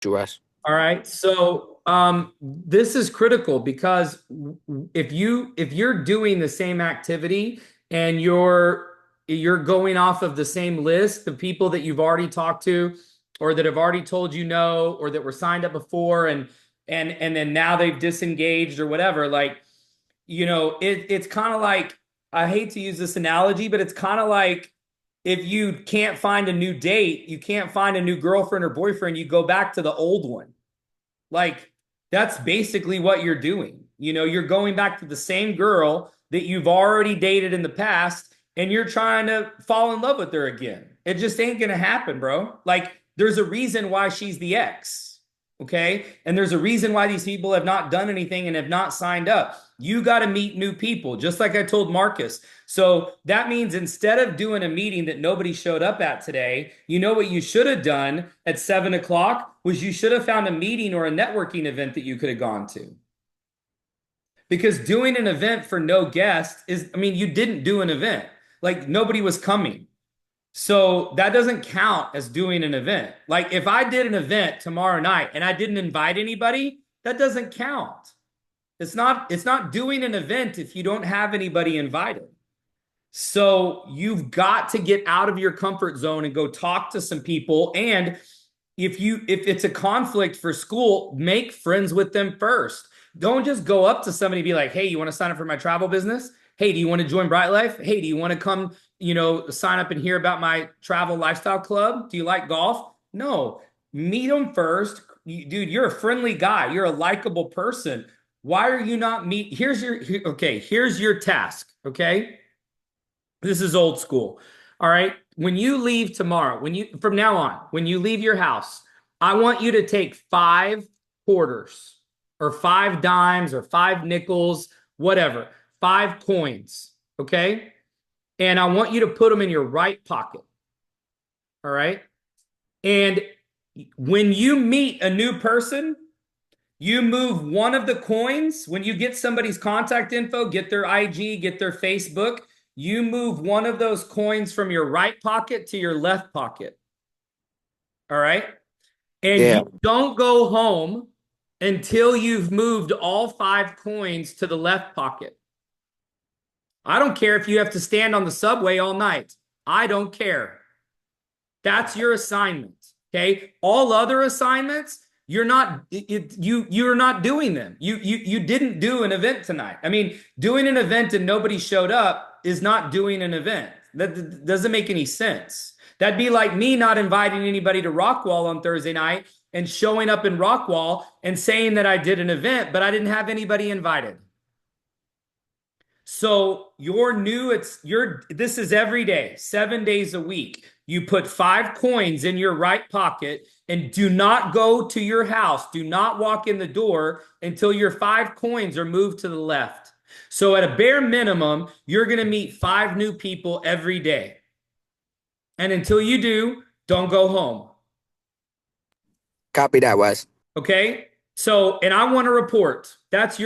US. All right. So this is critical because if you're doing the same activity and you're going off of the same list of people that you've already talked to or that have already told you no or that were signed up before and then now they've disengaged or whatever, like it's kind of like, I hate to use this analogy, but it's kind of like if you can't find a new date, you can't find a new girlfriend or boyfriend, you go back to the old one. Like that's basically what you're doing. You're going back to the same girl that you've already dated in the past and you're trying to fall in love with her again. It just ain't going to happen, bro. Like there's a reason why she's the ex. Okay? And there's a reason why these people have not done anything and have not signed up. You got to meet new people, just like I told Marcus. So that means instead of doing a meeting that nobody showed up at today, you know what you should have done at 7 o'clock was you should have found a meeting or a networking event that you could have gone to. Because doing an event for no guest is, I mean, you didn't do an event. Like nobody was coming. So that doesn't count as doing an event. Like if I did an event tomorrow night and I didn't invite anybody, that doesn't count. It's not doing an event if you don't have anybody invited. So you've got to get out of your comfort zone and go talk to some people. And if it's a conflict for school, make friends with them first. Don't just go up to somebody and be like, "Hey, you want to sign up for my travel business? Hey, do you want to join Bright Life? Hey, do you want to come, sign up and hear about my travel lifestyle club? Do you like golf?" No, meet them first. Dude, you're a friendly guy. You're a likable person. Why are you not meet? Here's your task, okay? This is old school. All right. When you leave tomorrow, from now on, when you leave your house, I want you to take 5 quarters or 5 dimes or 5 nickels, whatever, 5 coins. Okay. And I want you to put them in your right pocket. All right. And when you meet a new person, you move one of the coins. When you get somebody's contact info, get their IG, get their Facebook, you move one of those coins from your right pocket to your left pocket. All right. And you Yeah. don't go home until you've moved all 5 coins to the left pocket. I don't care if you have to stand on the subway all night. I don't care. That's your assignment. Okay. All other assignments, you're not doing them. You didn't do an event tonight. I mean, doing an event and nobody showed up is not doing an event. That doesn't make any sense. That'd be like me not inviting anybody to Rockwall on Thursday night and showing up in Rockwall and saying that I did an event, but I didn't have anybody invited. So you're new, this is every day, 7 days a week. You put 5 coins in your right pocket and do not go to your house. Do not walk in the door until your 5 coins are moved to the left. So at a bare minimum, you're going to meet 5 new people every day. And until you do, don't go home. Copy that, Wes. Okay. So, and I want to report this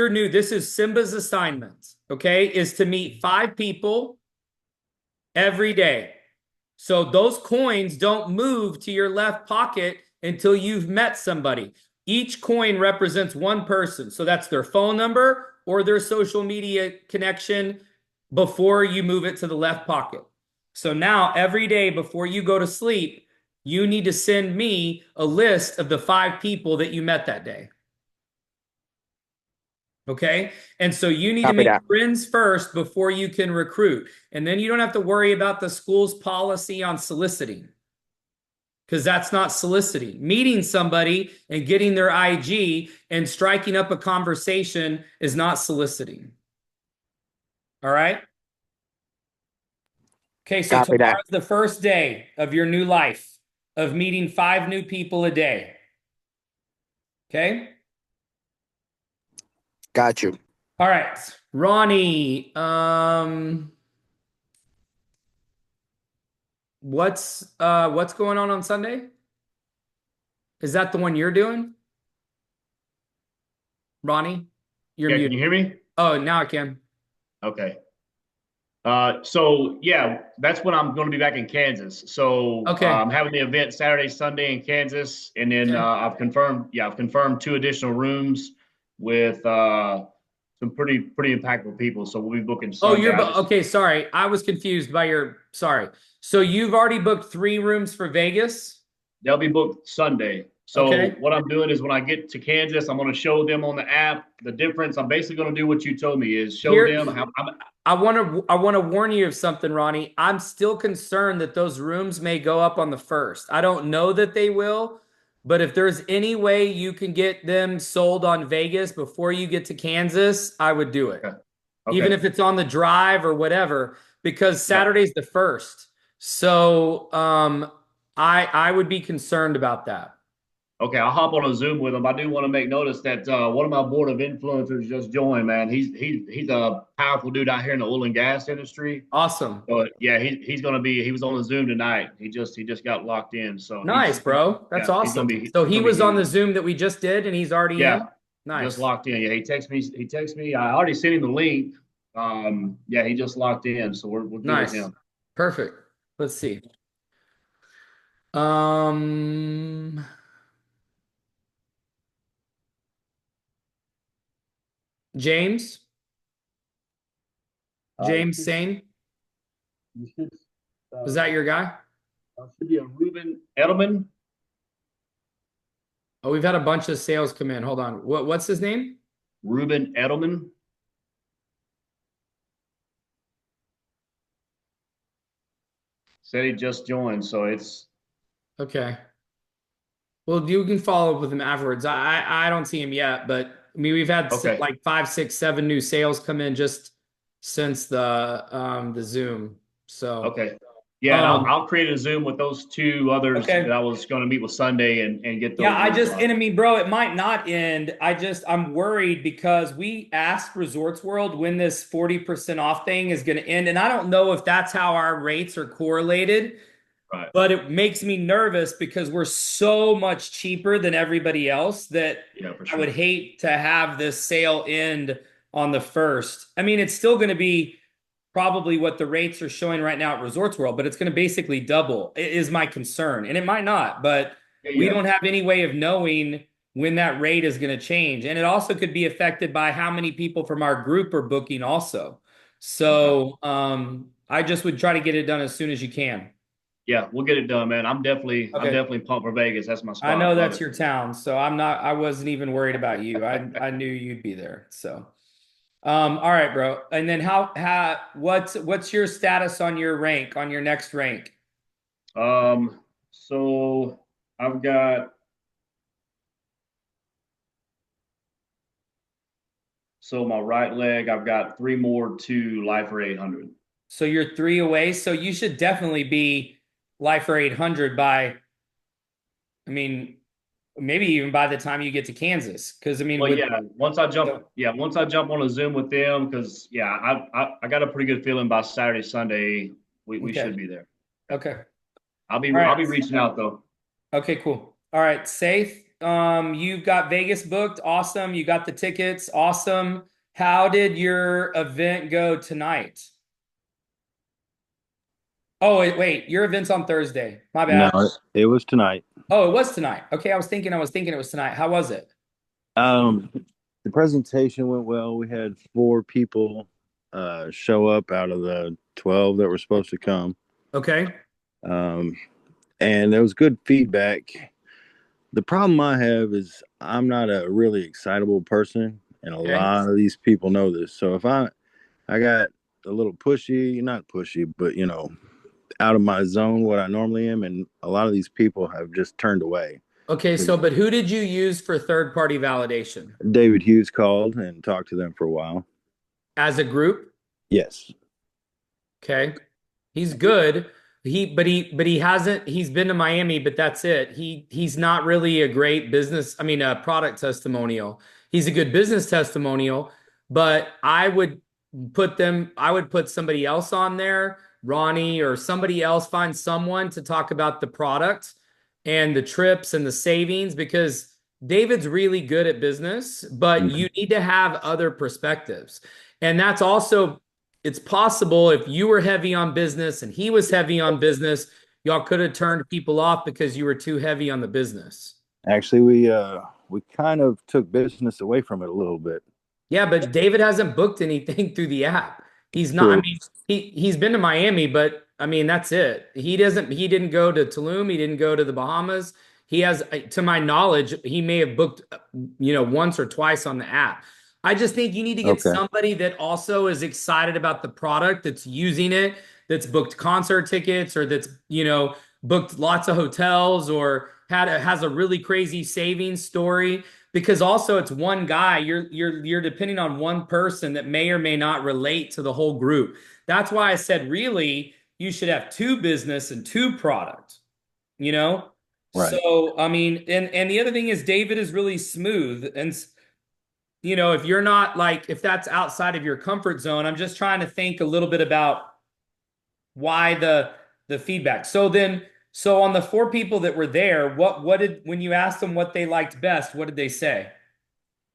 is Simba's assignment. Okay. Is to meet 5 people every day. So those coins don't move to your left pocket until you've met somebody. Each coin represents one person. So that's their phone number or their social media connection before you move it to the left pocket. So now every day before you go to sleep, you need to send me a list of the 5 people that you met that day. Okay. And so you need to Copy make that. friends first before you can recruit. And then you don't have to worry about the school's policy on soliciting because that's not soliciting. Meeting somebody and getting their IG and striking up a conversation is not soliciting. All right. Okay. So Copy that. tomorrow's the first day of your new life of meeting 5 new people a day. Okay. Got you. All right. Ronnie, what's going on Sunday? Is that the one you're doing? Ronnie, you're Yeah, can you muted. hear me? Oh, now I can. Okay. So yeah, that's when I'm going to be back in Kansas. So Okay. I'm having the event Saturday, Sunday in Kansas, and then Okay. I've confirmed two additional rooms with some pretty impactful people. So we'll be booking Oh, Sunday. I just okay. Sorry. I was confused by sorry. So you've already booked 3 rooms for Vegas? They'll be booked Sunday. So Okay. what I'm doing is when I get to Kansas, I'm going to show them on the app the difference. I'm basically going to do what you told me is show Here, them how I'm. I want to warn you of something, Ronnie. I'm still concerned that those rooms may go up on the first. I don't know that they will, but if there's any way you can get them sold on Vegas before you get to Kansas, I would do it. Okay. Even Okay. if it's on the drive or whatever, because Yeah. Saturday's the first. So I would be concerned about that. Okay, I'll hop on a Zoom with him. I do want to make notice that one of my board of influencers just joined. Man, he's a powerful dude out here in the oil and gas industry. Awesome. But yeah, he's going to be. He was on the Zoom tonight. He just got locked in. So Nice, bro. That's yeah, awesome. So he's he gonna be was on huge. the Zoom that we just did and he's already Yeah, in. just Nice. locked in. Yeah, he texted me. He texted me. I already sent him the link. Yeah, he just locked in. So we're good with Nice. him. Perfect. Let's see. Um, James, You James should Sane. you should Was uh, that your guy? should be a Ruben Edelman. Oh, we've had a bunch of sales come in. Hold on. What's his name? Ruben Edelman. Said he just joined, so it's Okay. Well, you can follow up with him afterwards. I don't see him yet, but I mean we've had okay. like 5, 6, 7 new sales come in just since the Zoom. So Okay. Yeah, and um I'll create a Zoom with those two others that okay. I was going to meet with Sunday and get Yeah, those rooms and I locked. mean, bro, it might not end. I'm worried because we asked Resorts World when this 40% off thing is going to end. And I don't know if that's how our rates are correlated, Right. but it makes me nervous because we're so much cheaper than everybody else that Yeah, for I would sure. hate to have this sale end on the first. I mean, it's still going to be probably what the rates are showing right now at Resorts World, but it's going to basically double, is my concern. And it might not, but Yeah, we yeah. don't have any way of knowing when that rate is going to change. And it also could be affected by how many people from our group are booking also. Okay. So I just would try to get it done as soon as you can. Yeah, we'll get it done, man. I'm Okay. definitely pumped for Vegas. That's my I spot. know Love that's it. your town, so I wasn't even worried about you. I knew you'd be there. So all right, bro. And then what's your status on your rank, on your next rank? So I've got my right leg. I've got three more to Lifer 800. So you're 3 away. So you should definitely be Lifer 800 by, I mean, maybe even by the time you get to Kansas. Because I mean, Well, with once I jump on a Zoom with them, because yeah, I got a pretty good feeling by Saturday, Sunday, we okay, should be there. okay, all I'll right, be reaching out though. okay, cool. All right, safe. You've got Vegas booked. Awesome. You got the tickets. Awesome. How did your event go tonight? Oh, wait, your event's on Thursday. My No, bad. it was tonight. Oh, it was tonight. Okay, I was thinking it was tonight. How was it? Um, the presentation went well. We had four people show up out of the 12 that were supposed to come. Okay. Um, and there was good feedback. The problem I have is I'm not a really excitable person, and a Okay. lot of these people know this. So if I got a little pushy, not pushy, but out of my zone, what I normally am, and a lot of these people have just turned away. Okay, so but who did you use for third party validation? David Hughes called and talked to them for a while. As a group? Yes. Okay. He's good. He hasn't he's been to Miami, but that's it. He's not really a great business, I mean a product testimonial. He's a good business testimonial, but I would put somebody else on there, Ronnie or somebody else, find someone to talk about the product and the trips and the savings because David's really good at business, but you need to have other perspectives. And that's also it's possible if you were heavy on business and he was heavy on business, y'all could have turned people off because you were too heavy on the business. Actually, we kind of took business away from it a little bit. Yeah, but David hasn't booked anything through the app. He's not, I True. mean, he's been to Miami, but I mean, that's it. He didn't go to Tulum, he didn't go to the Bahamas. He has, to my knowledge, he may have booked, once or twice on the app. I just think you need to get Okay. somebody that also is excited about the product, that's using it, that's booked concert tickets, or that's, booked lots of hotels, or has a really crazy savings story. Because also it's one guy, you're depending on one person that may or may not relate to the whole group. That's why I said really you should have two business and two product, you know? Right. So I mean, and the other thing is David is really smooth. And if you're not like, if that's outside of your comfort zone, I'm just trying to think a little bit about why the feedback. So on the four people that were there, when you asked them what they liked best, what did they say?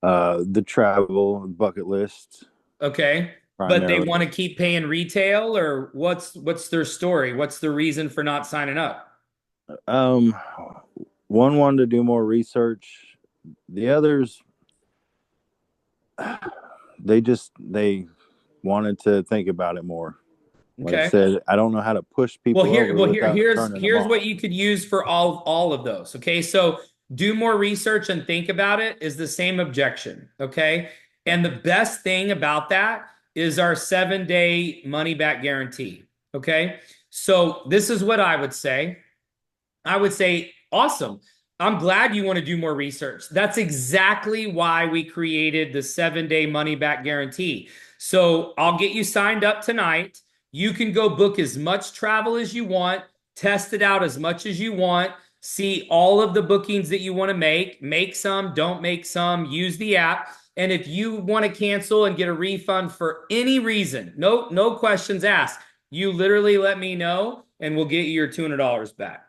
The travel bucket list Okay. But they primarily. want to keep paying retail, or what's their story? What's the reason for not signing up? Um, one wanted to do more research. The others, they wanted to think about it more. Like I Okay. said, I don't know how to push Well, people over without here's turning them here's off. what you could use for all of those. Okay. So do more research and think about it is the same objection. Okay. And the best thing about that is our 7-day money back guarantee. Okay. So this is what I would say. I would say, awesome. I'm glad you want to do more research. That's exactly why we created the 7-day money back guarantee. So I'll get you signed up tonight. You can go book as much travel as you want, test it out as much as you want, see all of the bookings that you want to make some, don't make some, use the app. And if you want to cancel and get a refund for any reason, no questions asked, you literally let me know and we'll get you your $200 back.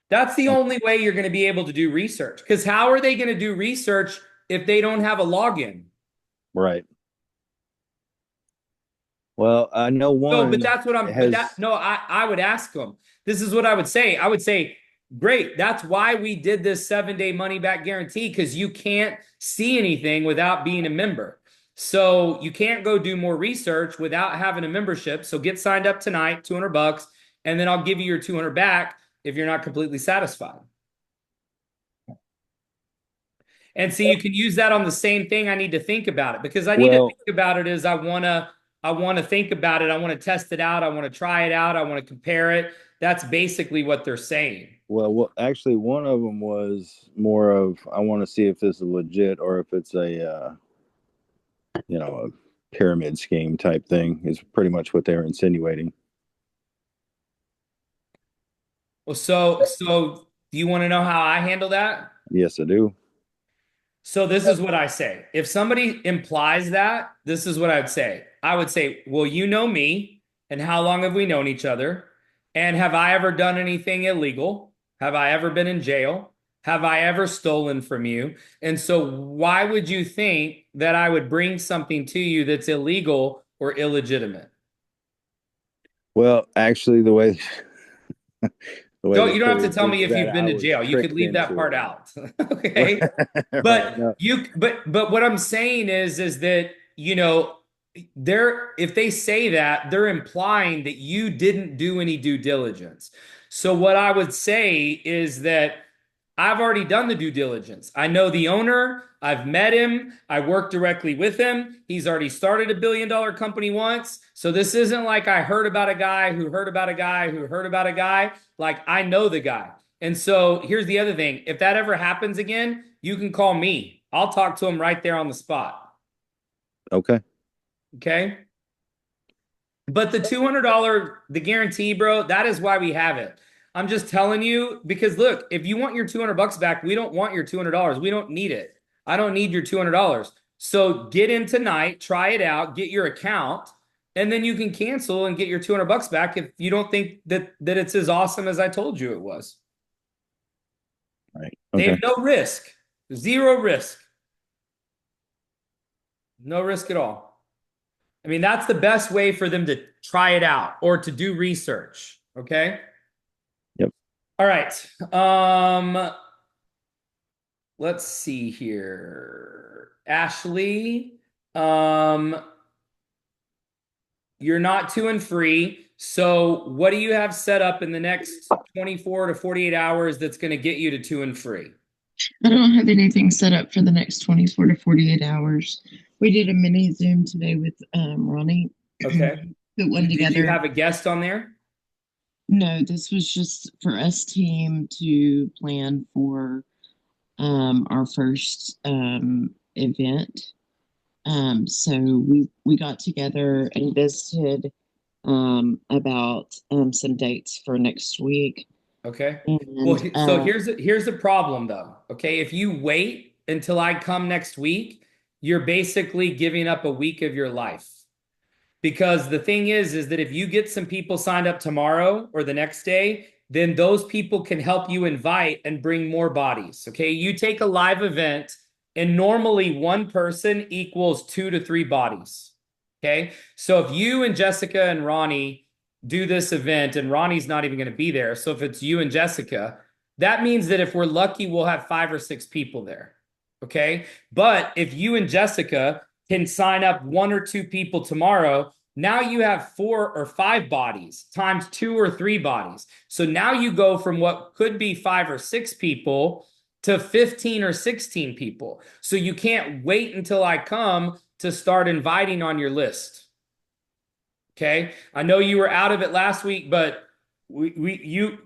That's the only way you're going to be able to do research. Because how are they going to do research if they don't have a login? Right. Well, I know So, but one that's what I'm. But has. that no, I would ask them. This is what I would say. I would say, great. That's why we did this 7-day money back guarantee, because you can't see anything without being a member. So you can't go do more research without having a membership. So get signed up tonight, $200, and then I'll give you your 200 back if you're not completely satisfied. And see, you can use that on the same thing. I need to think about it, because I need to Well, think about it as I want to think about it. I want to test it out. I want to try it out. I want to compare it. That's basically what they're saying. actually, one of them was more of I want to see if this is legit or if it's a a pyramid scheme type thing. Is pretty much what they're insinuating. Well, so do you want to know how I handle that? Yes, I do. So this is what I say. If somebody implies that, this is what I'd say. I would say, well, you know me, and how long have we known each other? And have I ever done anything illegal? Have I ever been in jail? Have I ever stolen from you? And so why would you think that I would bring something to you that's illegal or illegitimate? Well, actually, the way You don't have put to it tell is me if that you've been I to was jail. You could tricked leave that into part it. out. Okay. Right. No. But what I'm saying is that, if they say that, they're implying that you didn't do any due diligence. So what I would say is that I've already done the due diligence. I know the owner. I've met him. I worked directly with him. He's already started a billion-dollar company once. So this isn't like I heard about a guy who heard about a guy who heard about a guy. Like, I know the guy. And so here's the other thing. If that ever happens again, you can call me. I'll talk to him right there on the spot. Okay. Okay. But the $200, the guarantee, bro, that is why we have it. I'm just telling you, because look, if you want your $200 back, we don't want your $200. We don't need it. I don't need your $200. So get in tonight, try it out, get your account, and then you can cancel and get your $200 back if you don't think that it's as awesome as I told you it was. Right. They Okay. have no risk, zero risk, no risk at all. I mean, that's the best way for them to try it out or to do research. Okay. Yep. All right. Let's see here. Ashley, you're not 2 and free. So what do you have set up in the next 24 to 48 hours that's going to get you to 2 and free? I don't have anything set up for the next 24 to 48 hours. We did a mini Zoom today with Ronnie. Okay. Put one Did you together. have a guest on there? No, this was just for us team to plan for our first event. So we got together and visited about some dates for next week. Okay. And, Well, so here's the problem though. Okay. If you wait until I come next week, you're basically giving up a week of your life. Because the thing is that if you get some people signed up tomorrow or the next day, then those people can help you invite and bring more bodies. Okay. You take a live event and normally one person equals 2 to 3 bodies. Okay. So if you and Jessica and Ronnie do this event and Ronnie's not even going to be there. So if it's you and Jessica, that means that if we're lucky, we'll have 5 or 6 people there. Okay. But if you and Jessica can sign up 1 or 2 people tomorrow, now you have 4 or 5 bodies times 2 or 3 bodies. So now you go from what could be 5 or 6 people to 15 or 16 people. So you can't wait until I come to start inviting on your list. Okay. I know you were out of it last week, but you've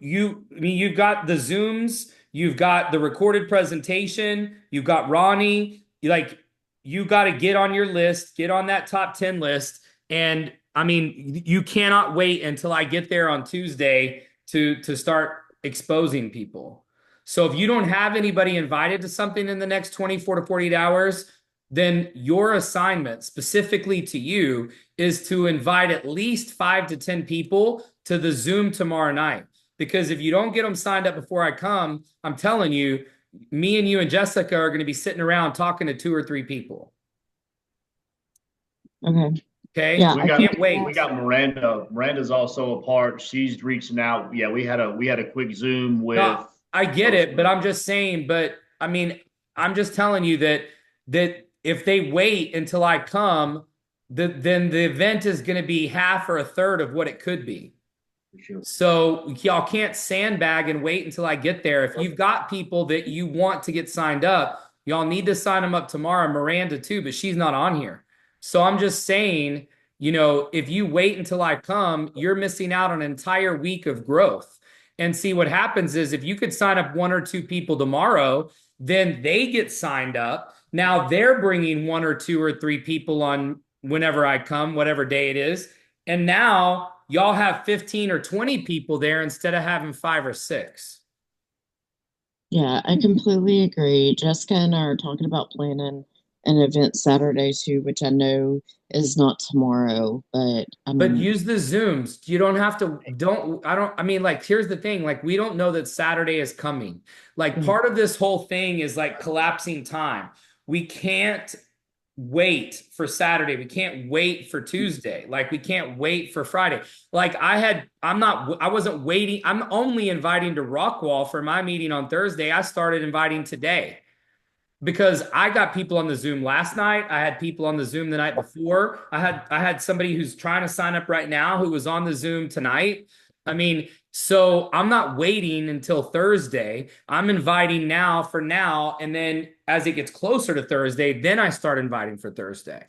got the Zooms, you've got the recorded presentation, you've got Ronnie, you got to get on your list, get on that top 10 list. And I mean, you cannot wait until I get there on Tuesday to start exposing people. So if you don't have anybody invited to something in the next 24 to 48 hours, then your assignment specifically to you is to invite at least 5 to 10 people to the Zoom tomorrow night. Because if you don't get them signed up before I come, I'm telling you, me and you and Jessica are going to be sitting around talking to 2 or 3 people. Okay. Okay. Yeah, We I got think we got Miranda. Miranda's also a part. She's reaching out. Yeah, we had a quick Zoom with. No, I get it, but I'm just saying, but I mean, I'm just telling you that if they wait until I come, then the event is going to be half or a third of what it could be. Sure. So y'all can't sandbag and wait until I get there. If you've got people that you want to get signed up, y'all need to sign them up tomorrow. Miranda too, but she's not on here. So I'm just saying, if you wait until I come, you're missing out on an entire week of growth. And see, what happens is if you could sign up 1 or 2 people tomorrow, then they get signed up. Now they're bringing 1 or 2 or 3 people on whenever I come, whatever day it is. And now y'all have 15 or 20 people there instead of having 5 or 6. Yeah, I completely agree. Jessica and I are talking about planning an event Saturday too, which I know is not tomorrow, but But use the Zooms. You don't have to, here's the thing. Like, we don't know that Saturday is coming. Like, part of this whole thing is like collapsing time. We can't wait for Saturday. We can't wait for Tuesday. Like, we can't wait for Friday. Like, I wasn't waiting. I'm only inviting to Rockwall for my meeting on Thursday. I started inviting today because I got people on the Zoom last night. I had people on the Zoom the night before. I had somebody who's trying to sign up right now who was on the Zoom tonight. I mean, so I'm not waiting until Thursday. I'm inviting now for now. And then as it gets closer to Thursday, then I start inviting for Thursday.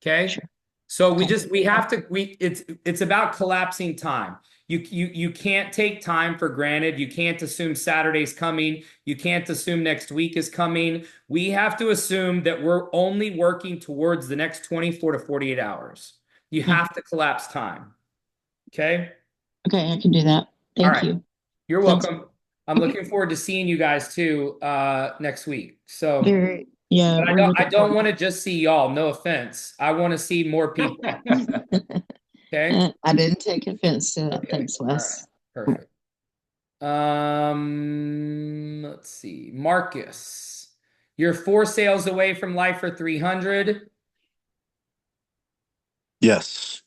Okay. Sure. So it's about collapsing time. You can't take time for granted. You can't assume Saturday's coming. You can't assume next week is coming. We have to assume that we're only working towards the next 24 to 48 hours. You have to collapse time. Okay. Okay, I can do that. Thank you. You're Sounds- welcome. I'm looking forward to seeing you guys too next week. So Yeah, but I don't want to just see y'all. No offense. I want to see more people. Okay. I didn't take offense to that. Okay. Thanks, Wes. All right. Perfect. Let's see. Marcus, you're 4 sales away from life for 300. Yes.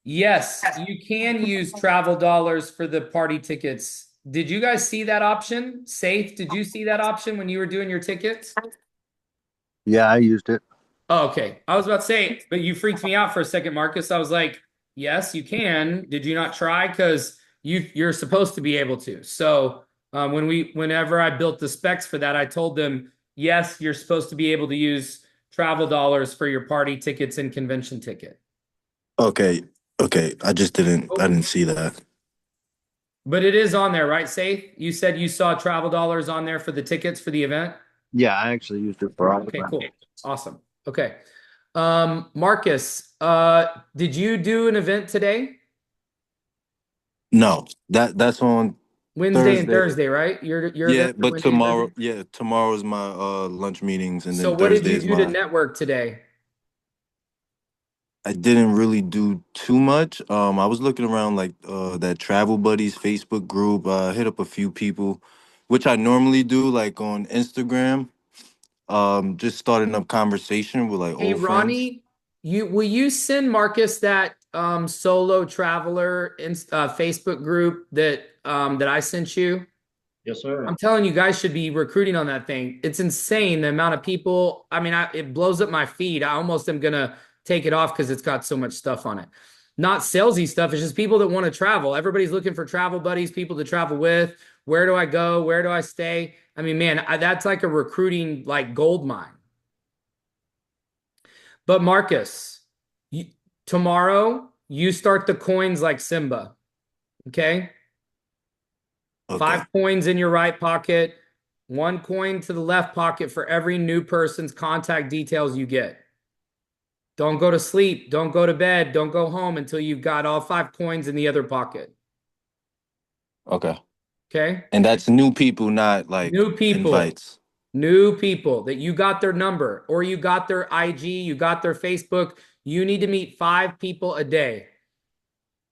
Yes, you can use travel dollars for the party tickets. Did you guys see that option? Safe, did you see that option when you were doing your tickets? Yeah, I used it. Oh, okay. I was about to say, but you freaked me out for a second, Marcus. I was like, yes, you can. Did you not try? Because you're supposed to be able to. So whenever I built the specs for that, I told them, yes, you're supposed to be able to use travel dollars for your party tickets and convention ticket. Okay. Okay. I didn't see that. But it is on there, right, Safe? You said you saw travel dollars on there for the tickets for the event? Yeah, I actually used it for all of Okay, them. cool. Awesome. Okay. Marcus, did you do an event today? No, that's on Wednesday and Thursday. Thursday, right? Your Yeah, events are but Wednesday and Thursday? tomorrow's my lunch meetings, and So then what did Thursday you is do to my. network today? I didn't really do too much. I was looking around like that Travel Buddies Facebook group. Hit up a few people, which I normally do, like on Instagram. Just starting up conversation with like Hey, old friends. Ronnie, will you send Marcus that solo traveler Facebook group that I sent you? Yes, sir. I'm telling you, guys should be recruiting on that thing. It's insane the amount of people. I mean, it blows up my feed. I almost am gonna take it off because it's got so much stuff on it. Not salesy stuff. It's just people that want to travel. Everybody's looking for travel buddies, people to travel with. Where do I go? Where do I stay? I mean, man, that's like a recruiting like gold mine. But Marcus, you, tomorrow you start the coins like Simba. Okay. Okay. 5 coins in your right pocket, 1 coin to the left pocket for every new person's contact details you get. Don't go to sleep. Don't go to bed. Don't go home until you've got all 5 coins in the other pocket. Okay. Okay. And that's new people, not like New people. invites. New people that you got their number or you got their IG, you got their Facebook. You need to meet 5 people a day.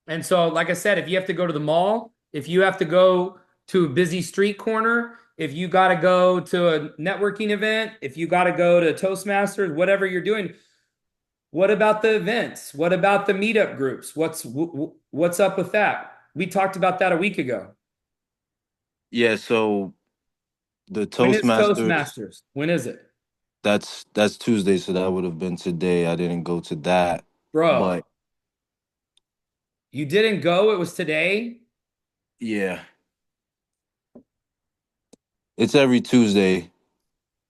And so, like I said, if you have to go to the mall, if you have to go to a busy street corner, if you got to go to a networking event, if you got to go to Toastmasters, whatever you're doing, what about the events? What about the meetup groups? What's up with that? We talked about that a week ago. Yeah, so the When is Toastmasters, Toastmasters? When is it? that's Tuesday, so that would have been today. I didn't go to that. Bro, But you didn't go. It was today. yeah, it's every Tuesday.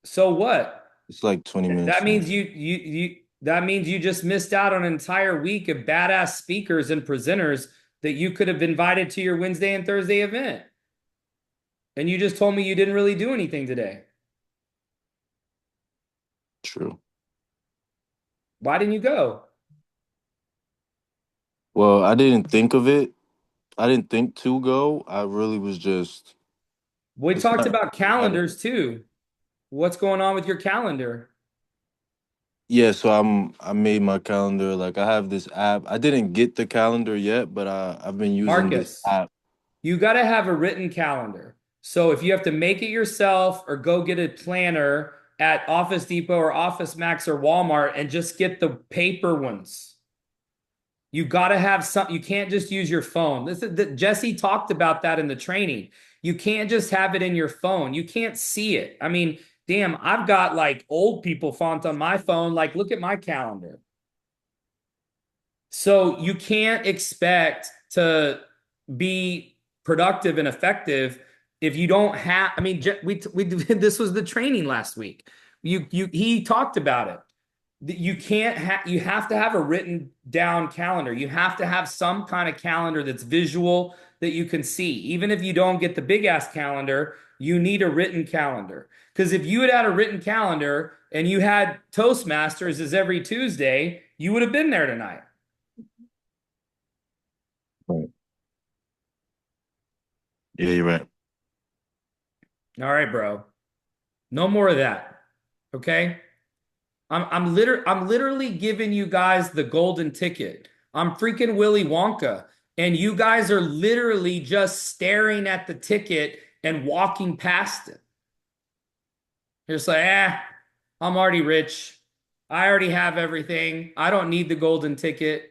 So what? It's like 20 minutes That from means here. that means you just missed out on an entire week of badass speakers and presenters that you could have invited to your Wednesday and Thursday event. And you just told me you didn't really do anything today. True. Why didn't you go? Well, I didn't think of it. I didn't think to go. I really was just. We It's talked not. about I didn't. calendars too. What's going on with your calendar? Yeah, so I made my calendar. Like I have this app. I didn't get the calendar yet, but I've been using this Marcus, app. you got to have a written calendar. So if you have to make it yourself or go get a planner at Office Depot or Office Max or Walmart and just get the paper ones. You got to have some, you can't just use your phone. Jesse talked about that in the training. You can't just have it in your phone. You can't see it. I mean, damn, I've got like old people font on my phone. Like, look at my calendar. So you can't expect to be productive and effective if you don't have. I mean, we this was the training last week. He talked about it. You can't have. You have to have a written down calendar. You have to have some kind of calendar that's visual that you can see. Even if you don't get the big ass calendar, you need a written calendar. Because if you had a written calendar and you had Toastmasters as every Tuesday, you would have been there tonight. Right. Yeah, you're right. All right, bro. No more of that. Okay? I'm literally giving you guys the golden ticket. I'm freaking Willy Wonka. And you guys are literally just staring at the ticket and walking past it. You're just like, I'm already rich. I already have everything. I don't need the golden ticket.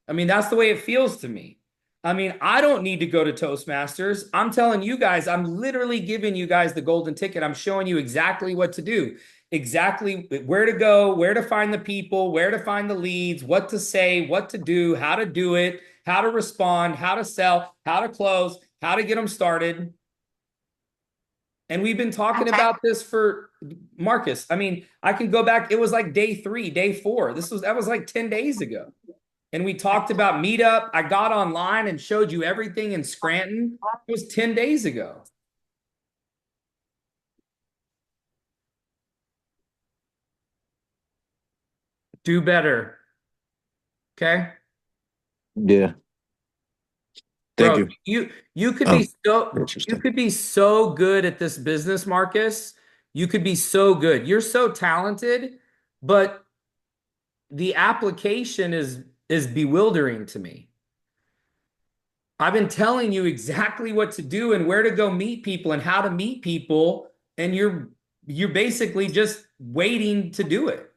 I mean, that's the way it feels to me. I mean, I don't need to go to Toastmasters. I'm telling you guys, I'm literally giving you guys the golden ticket. I'm showing you exactly what to do, exactly where to go, where to find the people, where to find the leads, what to say, what to do, how to do it, how to respond, how to sell, how to close, how to get them started. And we've been talking about this for Marcus. I mean, I can go back. It was like day 3, day 4. That was like 10 days ago. And we talked about Meetup. I got online and showed you everything in Scranton. It was 10 days ago. Do better. Okay? Yeah. Thank Bro, you. you could Oh, be so interesting. good at this business, Marcus. You could be so good. You're so talented, but the application is bewildering to me. I've been telling you exactly what to do and where to go meet people and how to meet people, and you're basically just waiting to do it.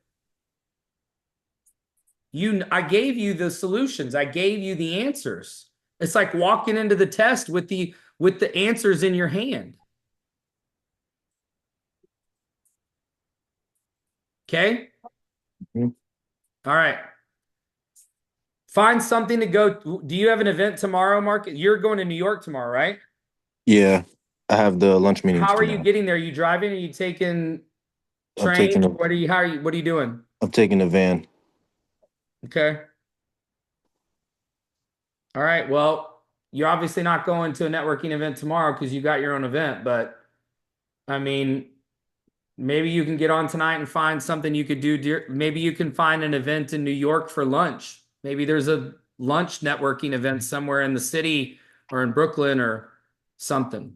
I gave you the solutions. I gave you the answers. It's like walking into the test with the answers in your hand. Okay? Mhm. All right. Find something to go. Do you have an event tomorrow, Mark? You're going to New York tomorrow, right? Yeah, I have the lunch meetings How are you tomorrow. getting there? Are you driving? Are you taking I'm train? taking a What are you doing? I'm taking a van. Okay. All right. Well, you're obviously not going to a networking event tomorrow because you got your own event, but I mean, maybe you can get on tonight and find something you could do. Maybe you can find an event in New York for lunch. Maybe there's a lunch networking event somewhere in the city or in Brooklyn or something.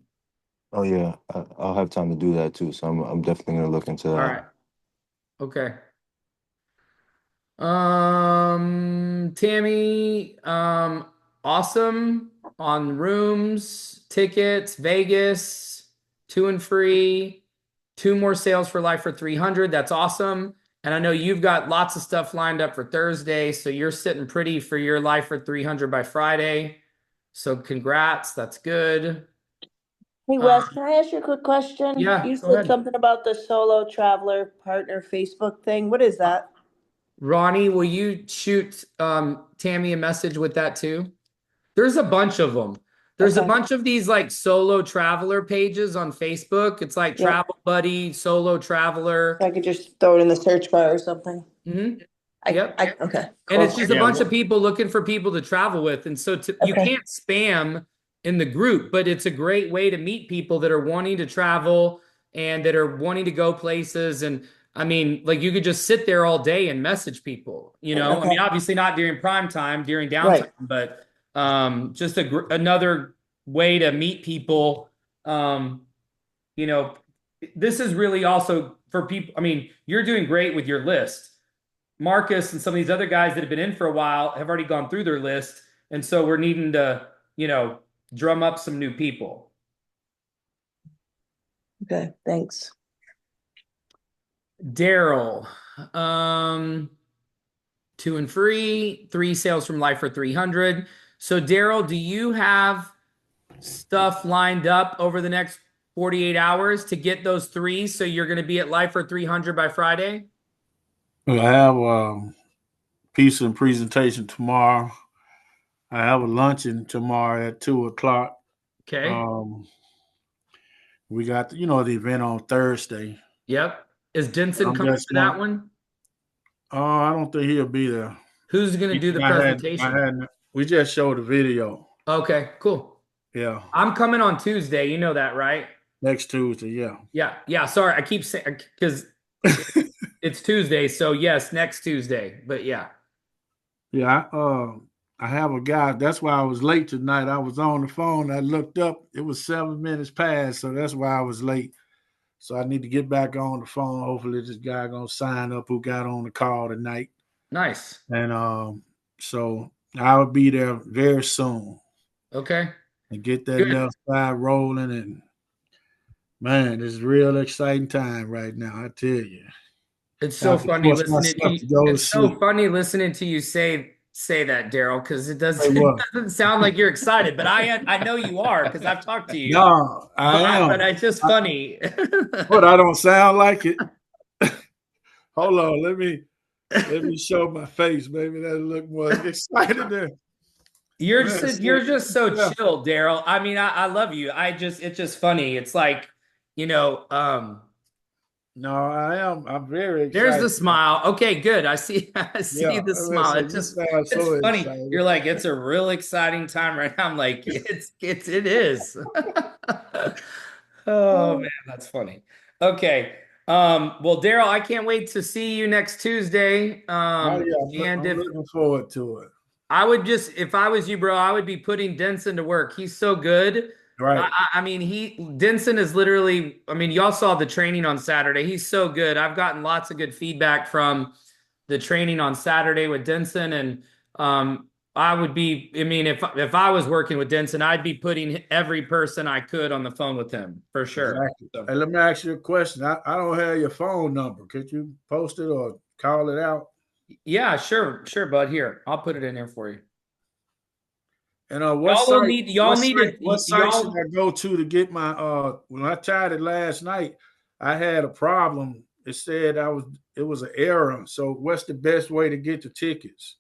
Oh yeah, I'll have time to do that too. So I'm definitely gonna look into All that. right. Okay. Tammy, awesome on rooms, tickets, Vegas, 2 and free, 2 more sales for life for 300. That's awesome. And I know you've got lots of stuff lined up for Thursday, so you're sitting pretty for your life for 300 by Friday. So congrats, that's good. Hey Wes, can I ask you a quick question? Yeah, You go said ahead. something about the solo traveler partner Facebook thing. What is that? Ronnie, will you shoot Tammy a message with that too? There's a bunch of them. There's a Okay. bunch of these like solo traveler pages on Facebook. It's like Yep. Travel Buddy, Solo Traveler. I could just throw it in the search bar or something. Hmm. I, Yep. okay. And it's Cool. just a Yeah, bunch of people looking for people to travel with. And so you Okay. can't spam in the group, but it's a great way to meet people that are wanting to travel and that are wanting to go places. And I mean, like you could just sit there all day and message people, you know? I mean, Okay. obviously not during prime time, during downtime, Right. but just another way to meet people. Um, you know, this is really also for people. I mean, you're doing great with your list. Marcus and some of these other guys that have been in for a while have already gone through their list. And so we're needing to, drum up some new people. Okay. Thanks. Daryl, 2 and free, 3 sales from life for 300. So Daryl, do you have stuff lined up over the next 48 hours to get those 3? So you're going to be at life for 300 by Friday? I have a piece and presentation tomorrow. I have a luncheon tomorrow at 2:00. Okay. Um, we got the event on Thursday. Yep. Is Denson I'm coming just to that going. one? I don't think he'll be there. Who's going to do the presentation? We just showed the video. Okay, cool. Yeah, I'm coming on Tuesday. You know that, right? next Tuesday. Yeah. Yeah. Yeah. Sorry. I keep saying because it's Tuesday. So, yes, next Tuesday. But yeah. Yeah. I have a guy. That's why I was late tonight. I was on the phone. I looked up. It was 7 minutes past, so that's why I was late. So I need to get back on the phone. Hopefully, this guy gonna sign up who got on the call tonight. Nice. And so I'll be there very soon Okay. and get that Good. left side rolling. And man, it's a real exciting time right now. I tell you. It's so have to funny force listening to myself you. to go to It's so sleep. funny listening to you say that, Daryl, because it Say doesn't, what? it doesn't sound like you're excited, but I know you are because I've talked to you. No, I am. But it's just funny. But I don't sound like it. Hold on, let me show my face. Maybe that look more excited there. You're Man, just so yeah. chill, Daryl. I mean, I love you. It's just funny. It's like, No, I am. I'm very excited. there's the smile. Okay, good. I see Yeah, the smile. listen, It's you just sound it's so funny. excited. You're like, it's a real exciting time right now. I'm like, it is. Oh man, that's funny. Okay. Well, Daryl, I can't wait to see you next Tuesday. Oh yeah, And I'm if looking forward to it. I would just, if I was you, bro, I would be putting Denson to work. He's so good. Right. I mean, Denson is literally, I mean, y'all saw the training on Saturday. He's so good. I've gotten lots of good feedback from the training on Saturday with Denson. And I would be, I mean, if I was working with Denson, I'd be putting every person I could on the phone with him for sure. Exactly. So, Hey, let me ask you a question. I don't have your phone number. Could you post it or call it out? yeah, sure, bud. Here, I'll put it in here for you. And what Y'all site? will need, y'all need it. What site should Y'all, I go to get my? When I tried it last night, I had a problem. It said it was an error. So what's the best way to get the tickets?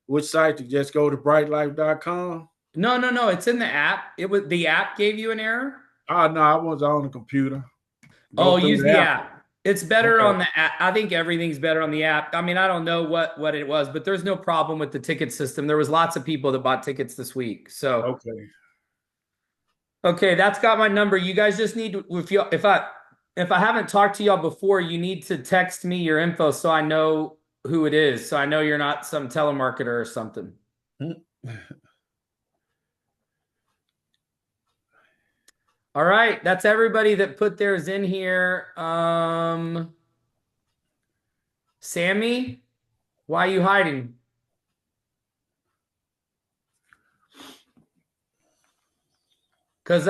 Which site to just go to brightlife.com? no. It's in the app. The app gave you an error. Oh no, I was on the computer. Oh, Through use the app. It's better Okay. on the app. I think everything's better on the app. I mean, I don't know what it was, but there's no problem with the ticket system. There was lots of people that bought tickets this week. So okay, that's got my number. You guys just need to, if I haven't talked to y'all before, you need to text me your info so I know who it is. So I know you're not some telemarketer or something. All right, that's everybody that put theirs in here. Sammy, why are you hiding? Cause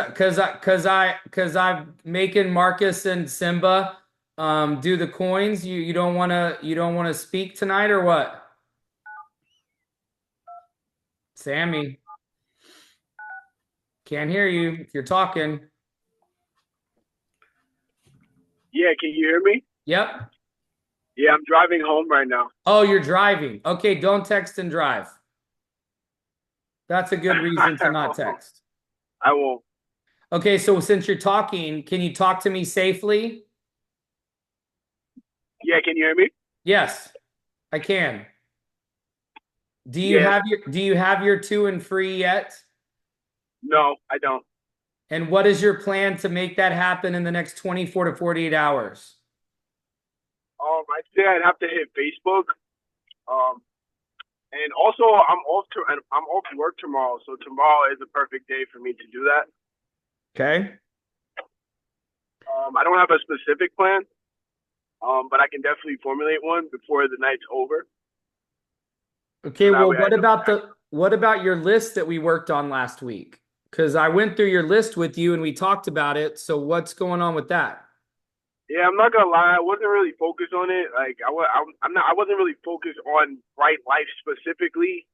I'm making Marcus and Simba do the coins. You don't wanna speak tonight or what? Sammy, can't hear you if you're talking. Yeah, can you hear me? Yep. Yeah, I'm driving home right now. Oh, you're driving. Okay, don't text and drive. That's a good reason to not text. I won't. Okay, so since you're talking, can you talk to me safely? Yeah, can you hear me? Yes, I can. Do you have your 2 and free yet? No, I don't. And what is your plan to make that happen in the next 24 to 48 hours? I'd say I'd have to hit Facebook. And also I'm off work tomorrow, so tomorrow is a perfect day for me to do that. Okay. I don't have a specific plan, but I can definitely formulate one before the night's over. Okay, well, what about your list that we worked on last week? Because I went through your list with you and we talked about it. So what's going on with that? Yeah, I'm not gonna lie. I wasn't really focused on it. Like I wasn't really focused on Bright Life specifically.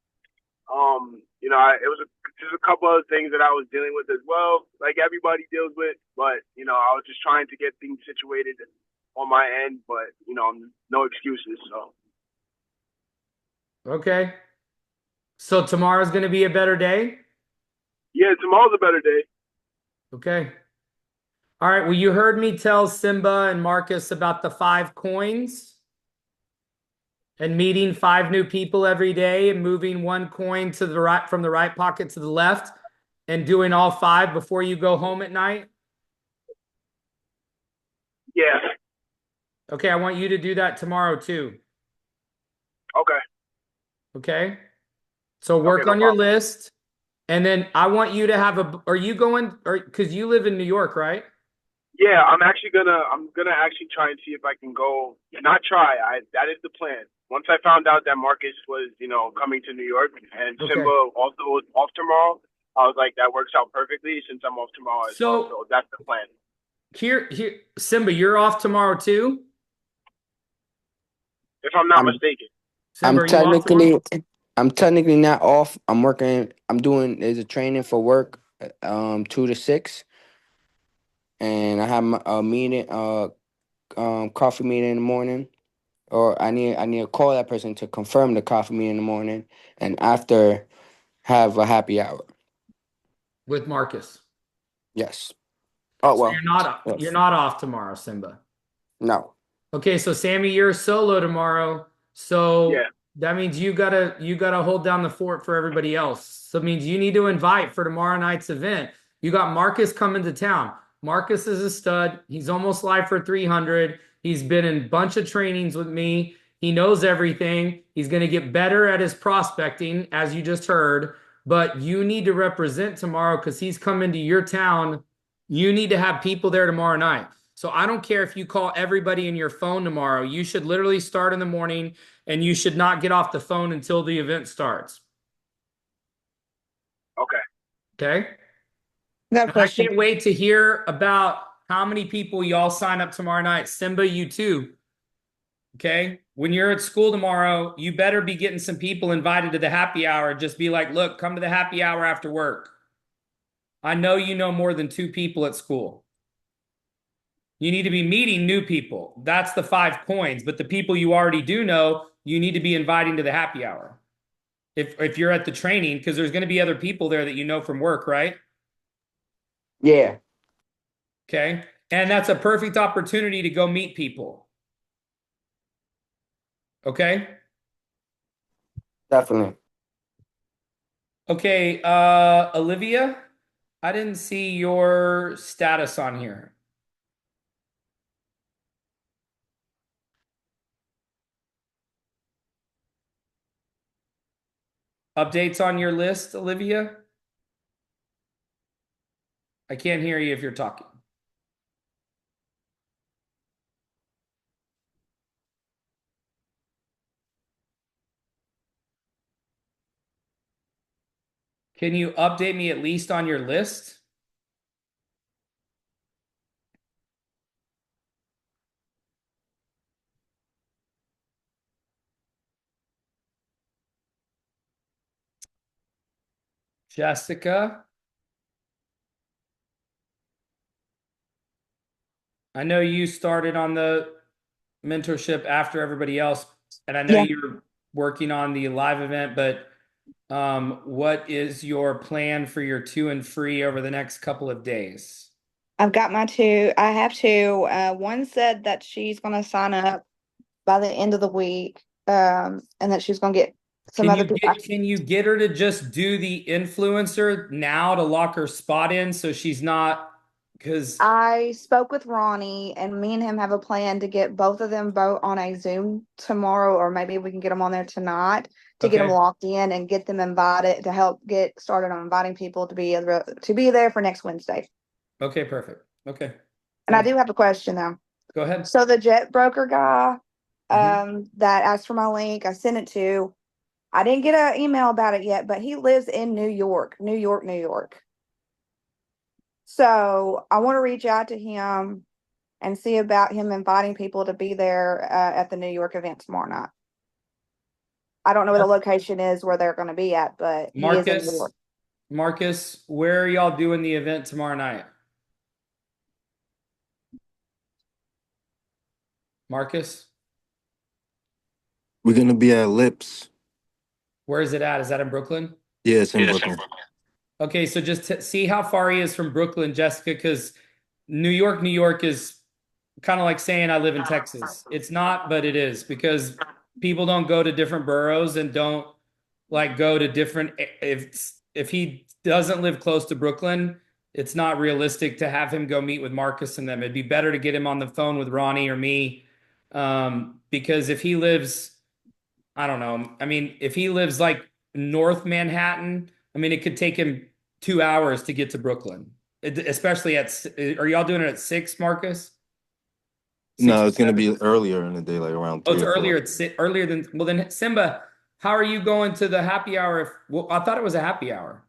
It was just a couple other things that I was dealing with as well, like everybody deals with. But I was just trying to get things situated on my end. But no excuses. So. Okay. So tomorrow's going to be a better day? Yeah, tomorrow's a better day. Okay. All right. Well, you heard me tell Simba and Marcus about the 5 coins and meeting 5 new people every day and moving 1 coin to the right from the right pocket to the left and doing all 5 before you go home at night. Yeah. Okay. I want you to do that tomorrow too. Okay. Okay. So work on your list. And then I want you to have are you going, or because you live in New York, right? Yeah, I'm gonna actually try and see if I can go. Not try. That is the plan. Once I found out that Marcus was, coming to New York and Simba also was off tomorrow, I was like, that works out perfectly since I'm off tomorrow as well. So that's the plan. Here, Simba, you're off tomorrow too? if I'm not I'm mistaken. Simba, are you off tomorrow? I'm technically not off. I'm working. There's a training for work, 2 to 6, and I have a meeting, coffee meeting in the morning. Or I need to call that person to confirm the coffee meeting in the morning, and after have a happy hour. With Marcus. Yes. Oh So well. you're Yes. not off tomorrow, Simba. No. Okay, so Sammy, you're solo tomorrow. So Yeah. that means you gotta hold down the fort for everybody else. So it means you need to invite for tomorrow night's event. You got Marcus coming to town. Marcus is a stud. He's almost live for 300. He's been in a bunch of trainings with me. He knows everything. He's going to get better at his prospecting, as you just heard. But you need to represent tomorrow because he's coming to your town. You need to have people there tomorrow night. So I don't care if you call everybody in your phone tomorrow. You should literally start in the morning and you should not get off the phone until the event starts. Okay. Okay? Got a And I question. can't wait to hear about how many people y'all sign up tomorrow night. Simba, you too. Okay? When you're at school tomorrow, you better be getting some people invited to the happy hour. Just be like, look, come to the happy hour after work. I know you know more than 2 people at school. You need to be meeting new people. That's the 5 coins. But the people you already do know, you need to be inviting to the happy hour. If you're at the training, because there's going to be other people there that you know from work, right? Yeah. Okay. And that's a perfect opportunity to go meet people. Okay. Definitely. Okay. Olivia, I didn't see your status on here. Updates on your list, Olivia? I can't hear you if you're talking. Can you update me at least on your list? Jessica? I know you started on the mentorship after everybody else, and I know Yeah. you're working on the live event, but what is your plan for your 2 and free over the next couple of days? I've got my 2. I have 2. One said that she's going to sign up by the end of the week, and that she's going to get some other people. Can you get her to just do the influencer now to lock her spot in so she's not, because I spoke with Ronnie, and me and him have a plan to get both of them both on a Zoom tomorrow, or maybe we can get them on there tonight to get them Okay. locked in and get them invited to help get started on inviting people to be there for next Wednesday. Okay, perfect. Okay. And I do have a question though. Go ahead. So the jet broker guy, Mhm. that asked for my link, I sent it to. I didn't get an email about it yet, but he lives in New York, New York, New York. So I want to reach out to him and see about him inviting people to be there at the New York event tomorrow night. I don't know where the location is where they're going to be at, but he is in New York. Marcus, where are y'all doing the event tomorrow night? Marcus, We're gonna be at Lips. where is it at? Is that in Brooklyn? Yeah, it's in Brooklyn. Okay, so just see how far he is from Brooklyn, Jessica, because New York is kind of like saying I live in Texas. It's not, but it is, because people don't go to different boroughs and don't like go to different. If he doesn't live close to Brooklyn, it's not realistic to have him go meet with Marcus and them. It'd be better to get him on the phone with Ronnie or me, because if he lives, I don't know. I mean, if he lives like North Manhattan, I mean, it could take him 2 hours to get to Brooklyn, especially are y'all doing it at 6, Marcus? No, 6 or it's gonna 7? be earlier in the day, like around Oh, 3 it's or 4. earlier. It's earlier than, well, then Simba, how are you going to the happy hour? Well, I thought it was a happy hour.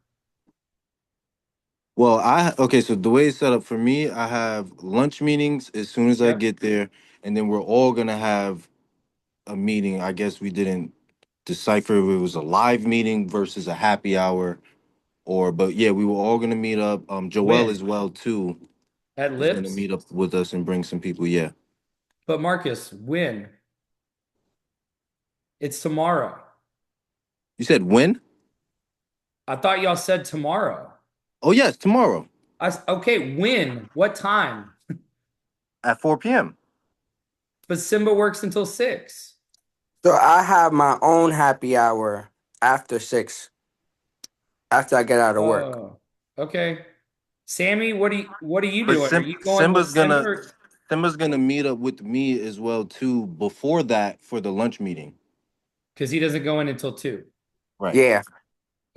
Well, okay, so the way it's set up for me, I have lunch meetings as soon as I Yep. get there, and then we're all gonna have a meeting. I guess we didn't decipher if it was a live meeting versus a happy hour, but yeah, we were all gonna meet up. Joel When? as well too At is gonna Lips? meet up with us and bring some people. Yeah. But Marcus, when? It's tomorrow. You said when? I thought y'all said tomorrow. Oh yes, tomorrow Okay, when? What time? at 4 p.m. But Simba works until 6. So I have my own happy hour after 6, after I get out of work. Oh, okay. Sammy, what are you But doing? Are you going with Simba's gonna meet up with me as well too before that for the lunch meeting. Because he doesn't go in until 2. Right. Yeah.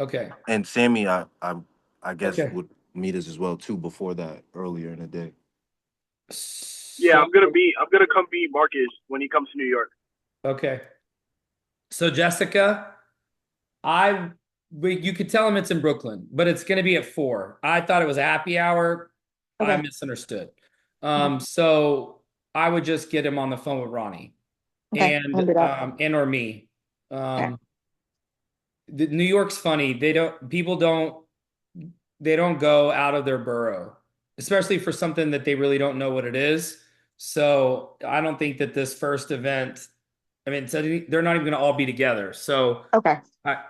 Okay. And Sammy, I guess Okay. would meet us as well too before that earlier in the day. Yeah, I'm gonna come meet Marcus when he comes to New York. Okay. So Jessica, you could tell him it's in Brooklyn, but it's going to be at 4. I thought it was a happy hour. I Okay. misunderstood. So I would just get him on the phone with Ronnie Okay, I'll do that. and or me. New York's funny. People don't go out of their borough, especially for something that they really don't know what it is. So I don't think that this first event, I mean, so they're not even going to all be together. So Okay,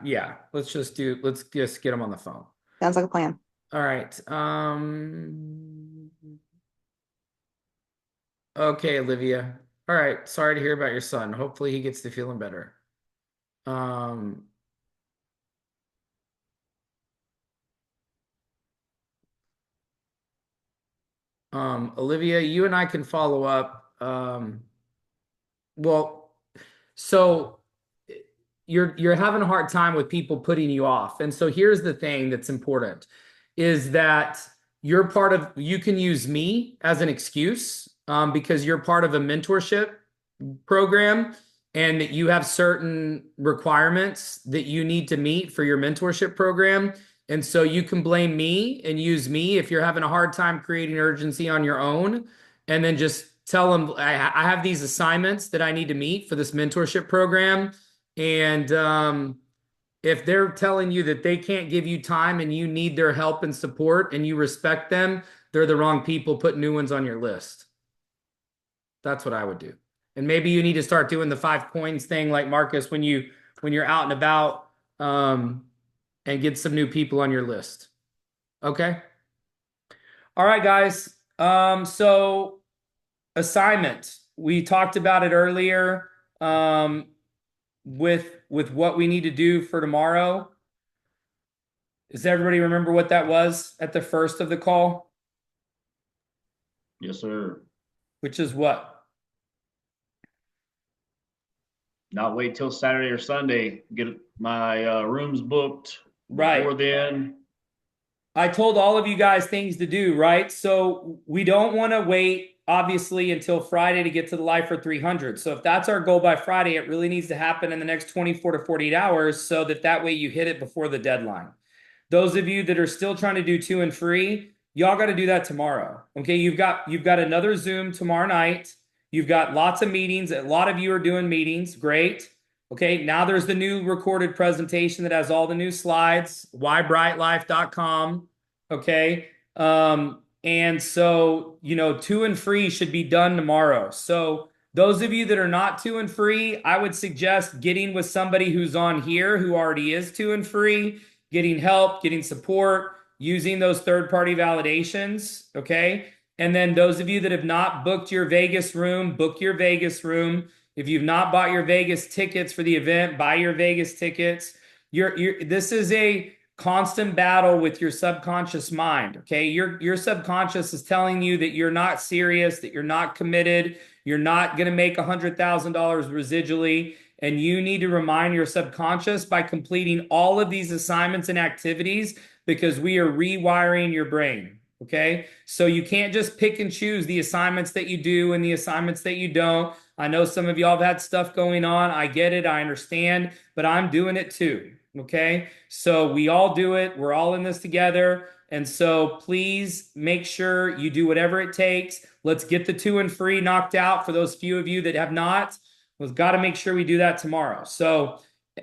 yeah, let's just get them on the phone. sounds like a plan. All right. Okay, Olivia. All right. Sorry to hear about your son. Hopefully he gets to feeling better. Olivia, you and I can follow up. Well, so you're having a hard time with people putting you off. And so here's the thing that's important is that you can use me as an excuse because you're part of a mentorship program and that you have certain requirements that you need to meet for your mentorship program. And so you can blame me and use me if you're having a hard time creating urgency on your own, and then just tell them I have these assignments that I need to meet for this mentorship program. And if they're telling you that they can't give you time and you need their help and support and you respect them, they're the wrong people. Put new ones on your list. That's what I would do. And maybe you need to start doing the 5 coins thing like Marcus when you're out and about and get some new people on your list. Okay. All right, guys. So assignment. We talked about it earlier with what we need to do for tomorrow. Does everybody remember what that was at the first of the call? Yes, sir. Which is what? Not wait till Saturday or Sunday. Get my rooms booked. Right. Before then. I told all of you guys things to do, right? So we don't want to wait, obviously, until Friday to get to the Life for 300. So if that's our goal by Friday, it really needs to happen in the next 24 to 48 hours so that way you hit it before the deadline. Those of you that are still trying to do 2 and free, y'all got to do that tomorrow. Okay, you've got another Zoom tomorrow night. You've got lots of meetings. A lot of you are doing meetings. Great. Okay, now there's the new recorded presentation that has all the new slides, whybrightlife.com. Okay, and so, 2 and free should be done tomorrow. So those of you that are not 2 and free, I would suggest getting with somebody who's on here who already is 2 and free, getting help, getting support, using those third-party validations. Okay, and then those of you that have not booked your Vegas room, book your Vegas room. If you've not bought your Vegas tickets for the event, buy your Vegas tickets. This is a constant battle with your subconscious mind, okay? Your subconscious is telling you that you're not serious, that you're not committed, you're not going to make $100,000 residually, and you need to remind your subconscious by completing all of these assignments and activities because we are rewiring your brain. Okay, so you can't just pick and choose the assignments that you do and the assignments that you don't. I know some of y'all have had stuff going on. I get it. I understand, but I'm doing it too. Okay, so we all do it. We're all in this together. And so please make sure you do whatever it takes. Let's get the 2 and free knocked out for those few of you that have not. We've got to make sure we do that tomorrow. So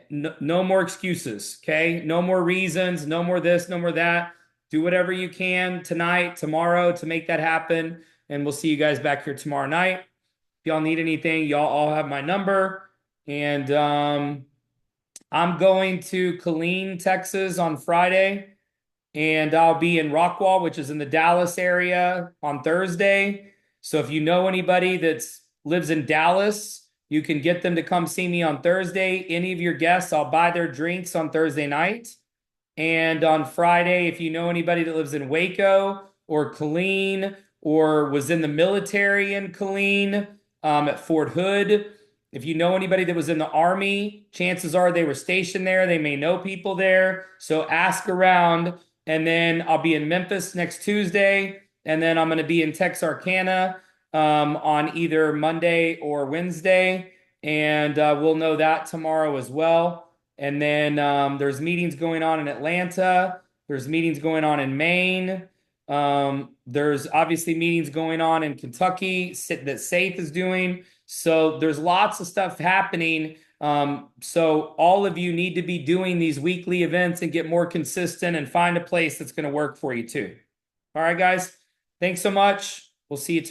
no more excuses, okay? No more reasons, no more this, no more that. Do whatever you can tonight, tomorrow to make that happen. And we'll see you guys back here tomorrow night. If y'all need anything, y'all all have my number. And I'm going to Killeen, Texas on Friday. And I'll be in Rockwall, which is in the Dallas area, on Thursday. So if you know anybody that lives in Dallas, you can get them to come see me on Thursday. Any of your guests, I'll buy their drinks on Thursday night. And on Friday, if you know anybody that lives in Waco or Killeen or was in the military in Killeen, at Fort Hood, if you know anybody that was in the Army, chances are they were stationed there. They may know people there. So ask around. And then I'll be in Memphis next Tuesday. And then I'm going to be in Texarkana on either Monday or Wednesday. And we'll know that tomorrow as well. And then there's meetings going on in Atlanta. There's meetings going on in Maine. There's obviously meetings going on in Kentucky that SAFE is doing. So there's lots of stuff happening. So all of you need to be doing these weekly events and get more consistent and find a place that's going to work for you too. All right, guys. Thanks so much. We'll see you tomorrow.